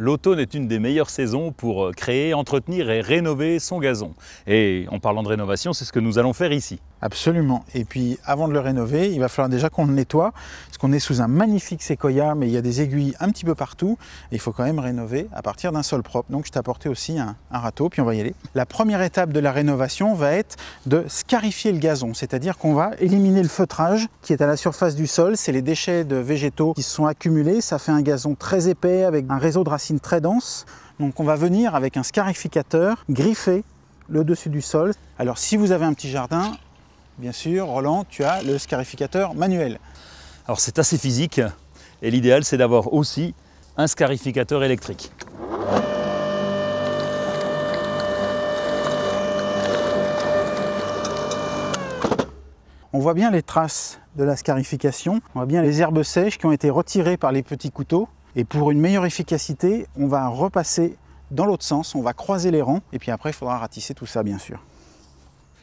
L'automne est une des meilleures saisons pour créer, entretenir et rénover son gazon. Et en parlant de rénovation, c'est ce que nous allons faire ici. Absolument. Et puis avant de le rénover, il va falloir déjà qu'on le nettoie, parce qu'on est sous un magnifique séquoia, mais il y a des aiguilles un petit peu partout. Et il faut quand même rénover à partir d'un sol propre. Donc je t'ai apporté aussi un râteau, puis on va y aller. La première étape de la rénovation va être de scarifier le gazon, c'est-à-dire qu'on va éliminer le feutrage qui est à la surface du sol. C'est les déchets de végétaux qui se sont accumulés. Ça fait un gazon très épais avec un réseau de racines très dense. Donc on va venir avec un scarificateur griffer le dessus du sol. Alors si vous avez un petit jardin, bien sûr, Roland, tu as le scarificateur manuel. Alors c'est assez physique et l'idéal c'est d'avoir aussi un scarificateur électrique. On voit bien les traces de la scarification, on voit bien les herbes sèches qui ont été retirées par les petits couteaux. Et pour une meilleure efficacité, on va repasser dans l'autre sens, on va croiser les rangs et puis après il faudra ratisser tout ça bien sûr.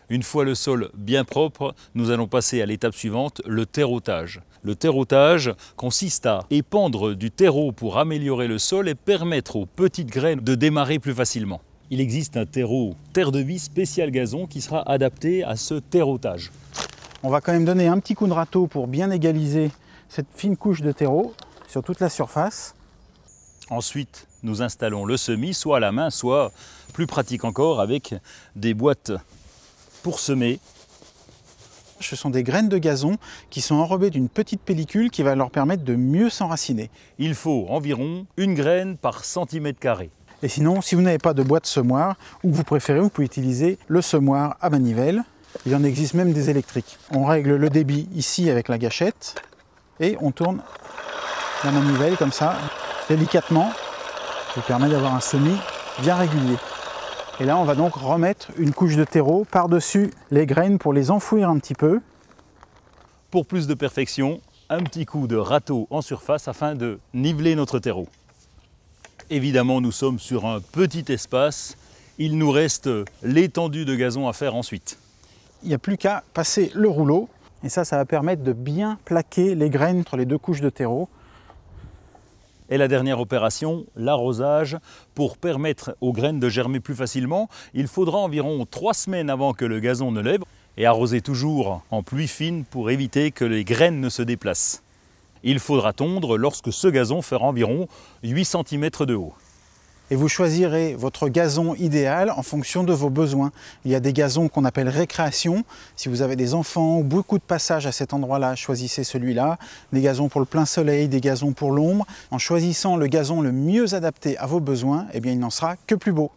Une fois le sol bien propre, nous allons passer à l'étape suivante, le terrautage. Le terrautage consiste à épandre du terreau pour améliorer le sol et permettre aux petites graines de démarrer plus facilement. Il existe un terreau terre de vie spécial gazon qui sera adapté à ce terrautage. On va quand même donner un petit coup de râteau pour bien égaliser cette fine couche de terreau sur toute la surface. Ensuite, nous installons le semis, soit à la main, soit plus pratique encore avec des boîtes pour semer. Ce sont des graines de gazon qui sont enrobées d'une petite pellicule qui va leur permettre de mieux s'enraciner. Il faut environ une graine par centimètre carré. Et sinon, si vous n'avez pas de boîte semoir, ou que vous préférez, vous pouvez utiliser le semoir à manivelle. Il en existe même des électriques. On règle le débit ici avec la gâchette et on tourne la manivelle comme ça, délicatement, qui permet d'avoir un semis bien régulier. Et là, on va donc remettre une couche de terreau par-dessus les graines pour les enfouir un petit peu. Pour plus de perfection, un petit coup de râteau en surface afin de niveler notre terreau. Évidemment, nous sommes sur un petit espace. Il nous reste l'étendue de gazon à faire ensuite. Il n'y a plus qu'à passer le rouleau. Et ça va permettre de bien plaquer les graines entre les deux couches de terreau. Et la dernière opération, l'arrosage. Pour permettre aux graines de germer plus facilement, il faudra environ 3 semaines avant que le gazon ne lève et arroser toujours en pluie fine pour éviter que les graines ne se déplacent. Il faudra tondre lorsque ce gazon fera environ 8 cm de haut. Et vous choisirez votre gazon idéal en fonction de vos besoins. Il y a des gazons qu'on appelle récréation. Si vous avez des enfants ou beaucoup de passages à cet endroit-là, choisissez celui-là. Des gazons pour le plein soleil, des gazons pour l'ombre. En choisissant le gazon le mieux adapté à vos besoins, eh bien, il n'en sera que plus beau.